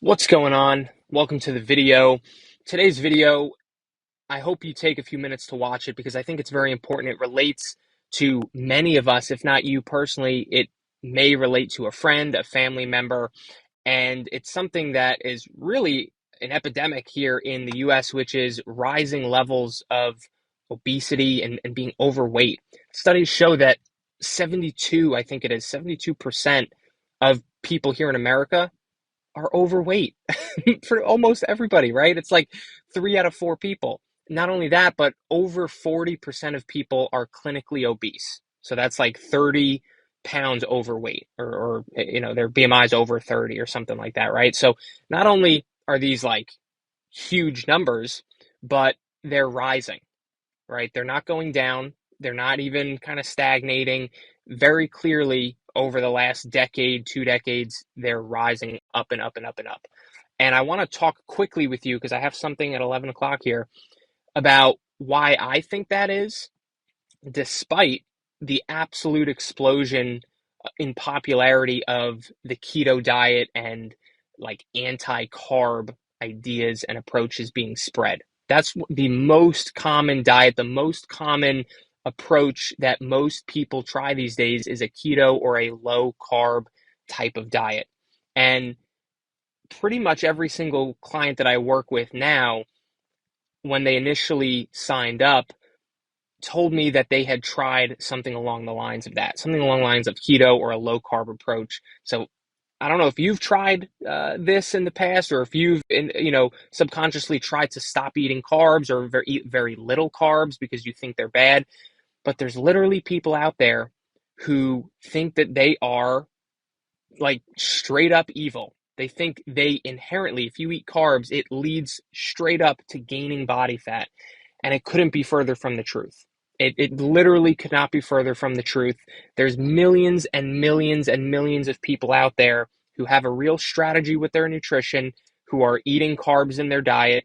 What's going on? Welcome to the video. Today's video, I hope you take a few minutes to watch it because I think it's very important. It relates to many of us, if not you personally. It may relate to a friend, a family member, and it's something that is really an epidemic here in the US, which is rising levels of obesity and being overweight. Studies show that 72% of people here in America are overweight for almost everybody, right? It's like 3 out of 4 people. Not only that, but over 40% of people are clinically obese. So that's like 30 pounds overweight, or their BMI is over 30 or something like that, right? So not only are these like huge numbers, but they're rising, right? They're not going down. They're not even kind of stagnating. Very clearly, over the last decade, 2 decades, they're rising up and up and up and up. And I want to talk quickly with you because I have something at 11 o'clock here about why I think that is, despite the absolute explosion in popularity of the keto diet and like anti-carb ideas and approaches being spread. That's the most common diet, the most common approach that most people try these days is a keto or a low carb type of diet. And pretty much every single client that I work with now, when they initially signed up, told me that they had tried something along the lines of that, something along the lines of keto or a low carb approach. So I don't know if you've tried this in the past, or if you've subconsciously tried to stop eating carbs or eat very little carbs because you think they're bad. But there's literally people out there who think that they are like straight up evil. They think they inherently, if you eat carbs, it leads straight up to gaining body fat. And it couldn't be further from the truth. It literally could not be further from the truth. There's millions and millions and millions of people out there who have a real strategy with their nutrition, who are eating carbs in their diet,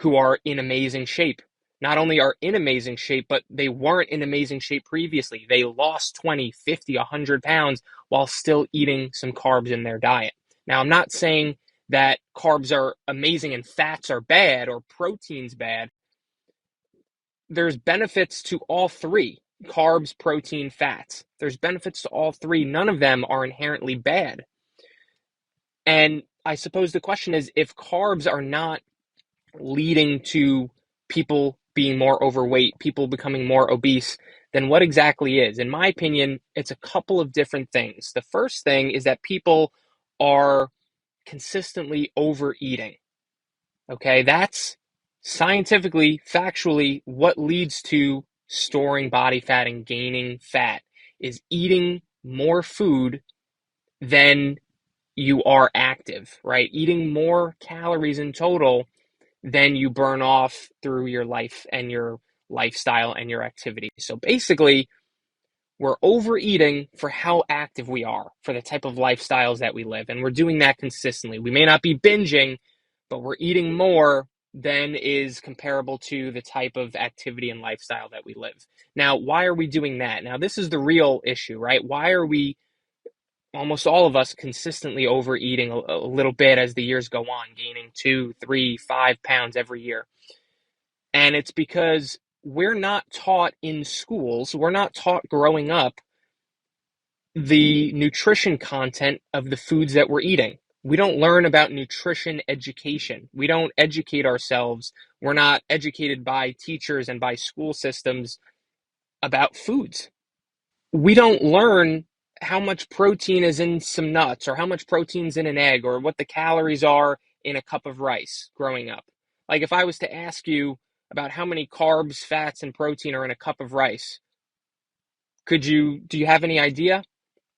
who are in amazing shape. Not only are in amazing shape, but they weren't in amazing shape previously. They lost 20, 50, 100 pounds while still eating some carbs in their diet. Now, I'm not saying that carbs are amazing and fats are bad or protein's bad. There's benefits to all three: carbs, protein, fats. There's benefits to all three. None of them are inherently bad. And I suppose the question is, if carbs are not leading to people being more overweight, people becoming more obese, then what exactly is? In my opinion, it's a couple of different things. The first thing is that people are consistently overeating. Okay, that's scientifically, factually, what leads to storing body fat and gaining fat is eating more food than you are active, right? Eating more calories in total than you burn off through your life and your lifestyle and your activity. So basically, we're overeating for how active we are, for the type of lifestyles that we live. And we're doing that consistently. We may not be binging, but we're eating more than is comparable to the type of activity and lifestyle that we live. Now, why are we doing that? Now, this is the real issue, right? Why are we, almost all of us, consistently overeating a little bit as the years go on, gaining 2, 3, 5 pounds every year? And it's because we're not taught in schools, we're not taught growing up the nutrition content of the foods that we're eating. We don't learn about nutrition education. We don't educate ourselves. We're not educated by teachers and by school systems about foods. We don't learn how much protein is in some nuts, or how much protein's in an egg, or what the calories are in a cup of rice growing up. Like if I was to ask you about how many carbs, fats, and protein are in a cup of rice, do you have any idea?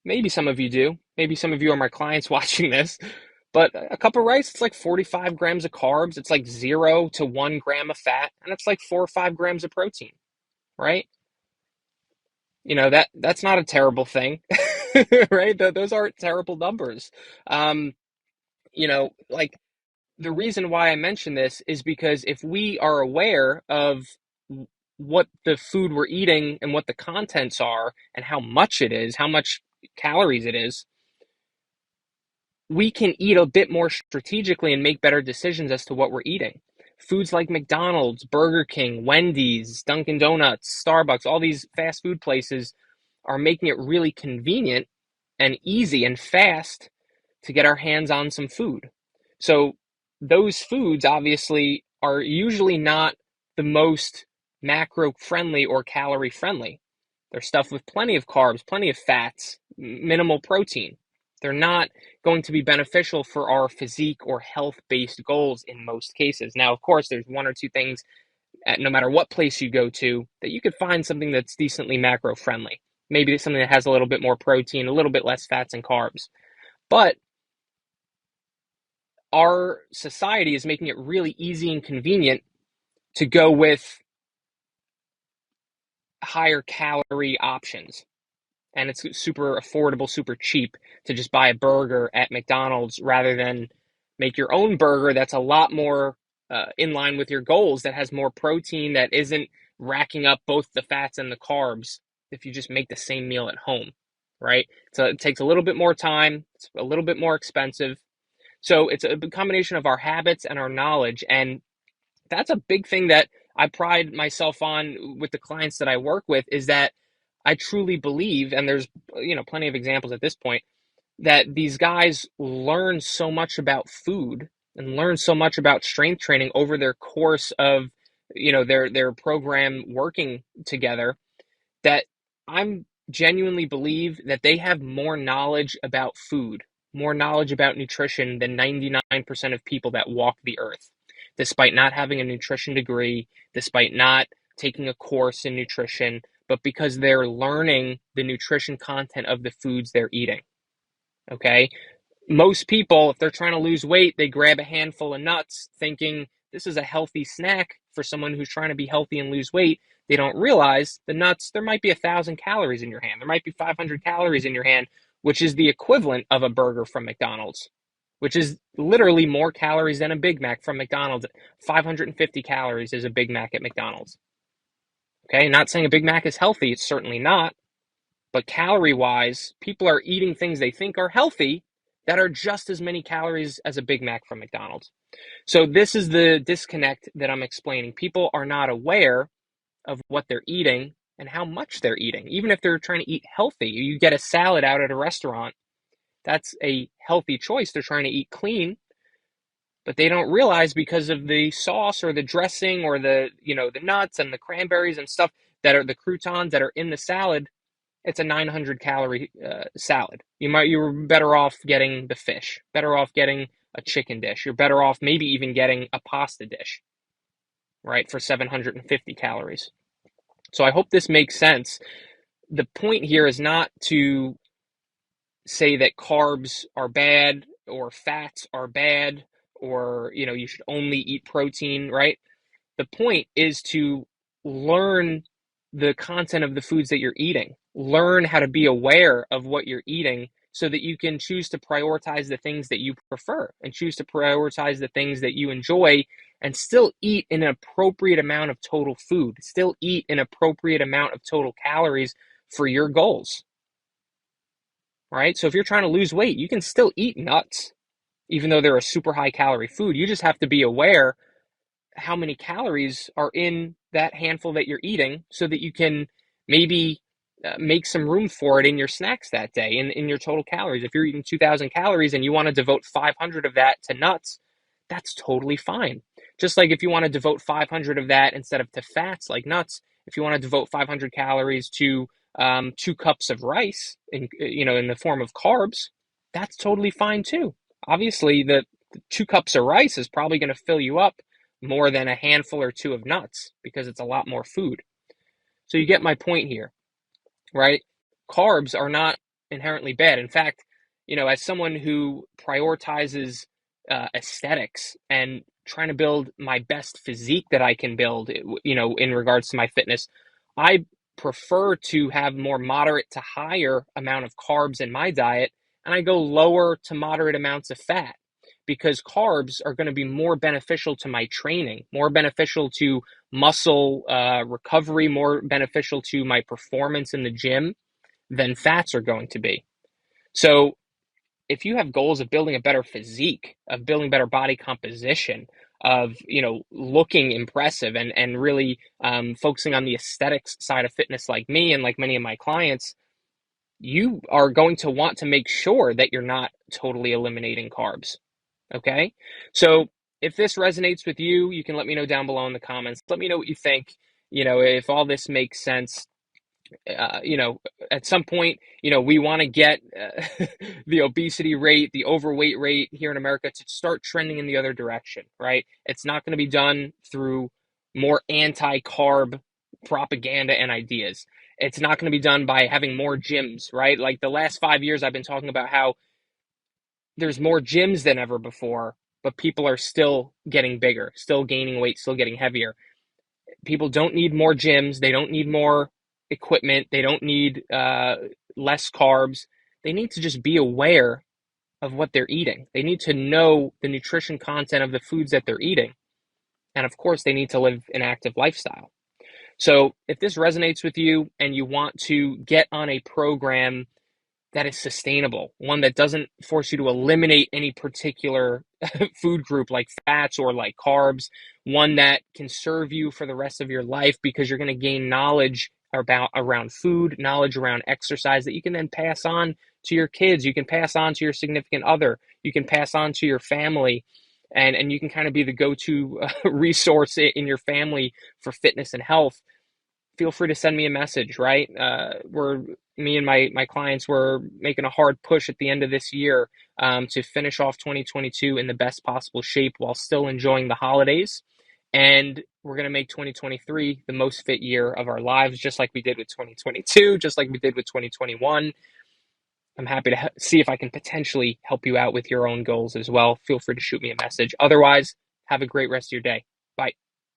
Maybe some of you do. Maybe some of you are my clients watching this. But a cup of rice, it's like 45 grams of carbs. It's like 0 to 1 gram of fat. And it's like 4 or 5 grams of protein, right? That's not a terrible thing, right? Those aren't terrible numbers. Um, like the reason why I mention this is because if we are aware of what the food we're eating and what the contents are and how much it is, how much calories it is, we can eat a bit more strategically and make better decisions as to what we're eating. Foods like McDonald's, Burger King, Wendy's, Dunkin' Donuts, Starbucks, all these fast food places are making it really convenient and easy and fast to get our hands on some food. So those foods obviously are usually not the most macro friendly or calorie friendly. They're stuffed with plenty of carbs, plenty of fats, minimal protein. They're not going to be beneficial for our physique or health based goals in most cases. Now, of course, there's one or two things at no matter what place you go to that you could find something that's decently macro friendly. Maybe it's something that has a little bit more protein, a little bit less fats and carbs. But our society is making it really easy and convenient to go with higher calorie options. And it's super affordable, super cheap to just buy a burger at McDonald's rather than make your own burger that's a lot more in line with your goals, that has more protein, that isn't racking up both the fats and the carbs if you just make the same meal at home, right? So it takes a little bit more time, it's a little bit more expensive. So it's a combination of our habits and our knowledge. And that's a big thing that I pride myself on with the clients that I work with, is that I truly believe, and there's plenty of examples at this point, that these guys learn so much about food and learn so much about strength training over their course of their program working together, that I'm genuinely believe that they have more knowledge about food, more knowledge about nutrition than 99% of people that walk the earth, despite not having a nutrition degree, despite not taking a course in nutrition, but because they're learning the nutrition content of the foods they're eating. Okay? Most people, if they're trying to lose weight, they grab a handful of nuts thinking this is a healthy snack for someone who's trying to be healthy and lose weight. They don't realize the nuts, there might be 1,000 calories in your hand. There might be 500 calories in your hand, which is the equivalent of a burger from McDonald's, which is literally more calories than a Big Mac from McDonald's. 550 calories is a Big Mac at McDonald's. Okay, not saying a Big Mac is healthy, it's certainly not. But calorie wise, people are eating things they think are healthy that are just as many calories as a Big Mac from McDonald's. So this is the disconnect that I'm explaining. People are not aware of what they're eating and how much they're eating. Even if they're trying to eat healthy, you get a salad out at a restaurant, that's a healthy choice. They're trying to eat clean, but they don't realize, because of the sauce or the dressing or the nuts and the cranberries and stuff that are the croutons that are in the salad, it's a 900 calorie salad. You're better off getting the fish, better off getting a chicken dish. You're better off maybe even getting a pasta dish, right, for 750 calories. So I hope this makes sense. The point here is not to say that carbs are bad or fats are bad, or you should only eat protein, right? The point is to learn the content of the foods that you're eating. Learn how to be aware of what you're eating so that you can choose to prioritize the things that you prefer and choose to prioritize the things that you enjoy, and still eat an appropriate amount of total food, still eat an appropriate amount of total calories for your goals, right? So if you're trying to lose weight, you can still eat nuts, even though they're a super high calorie food. You just have to be aware how many calories are in that handful that you're eating so that you can maybe make some room for it in your snacks that day, in your total calories. If you're eating 2,000 calories and you want to devote 500 of that to nuts, that's totally fine. Just like if you want to devote 500 of that instead of to fats like nuts, if you want to devote 500 calories to 2 cups of rice in the form of carbs, that's totally fine too. Obviously, the 2 cups of rice is probably going to fill you up more than a handful or two of nuts because it's a lot more food. So you get my point here, right? Carbs are not inherently bad. In fact, as someone who prioritizes aesthetics and trying to build my best physique that I can build, in regards to my fitness, I prefer to have more moderate to higher amount of carbs in my diet, and I go lower to moderate amounts of fat, because carbs are going to be more beneficial to my training, more beneficial to muscle recovery, more beneficial to my performance in the gym than fats are going to be. So if you have goals of building a better physique, of building better body composition, of looking impressive and really focusing on the aesthetics side of fitness like me and like many of my clients, you are going to want to make sure that you're not totally eliminating carbs. Okay. So if this resonates with you, you can let me know down below in the comments. Let me know what you think. If all this makes sense. uh, you know, at some point, we want to get the obesity rate, the overweight rate here in America to start trending in the other direction, right? It's not going to be done through more anti-carb propaganda and ideas. It's not going to be done by having more gyms, right? Like the last 5 years, I've been talking about how there's more gyms than ever before, but people are still getting bigger, still gaining weight, still getting heavier. People don't need more gyms. They don't need more equipment. They don't need less carbs. They need to just be aware of what they're eating. They need to know the nutrition content of the foods that they're eating. And of course, they need to live an active lifestyle. So if this resonates with you and you want to get on a program that is sustainable, one that doesn't force you to eliminate any particular food group like fats or like carbs, one that can serve you for the rest of your life because you're going to gain knowledge around food, knowledge around exercise that you can then pass on to your kids, you can pass on to your significant other, you can pass on to your family, and you can kind of be the go-to resource in your family for fitness and health. Feel free to send me a message, right? Me and my clients were making a hard push at the end of this year to finish off 2022 in the best possible shape while still enjoying the holidays. And we're going to make 2023 the most fit year of our lives, just like we did with 2022, just like we did with 2021. I'm happy to see if I can potentially help you out with your own goals as well. Feel free to shoot me a message. Otherwise, have a great rest of your day. Bye.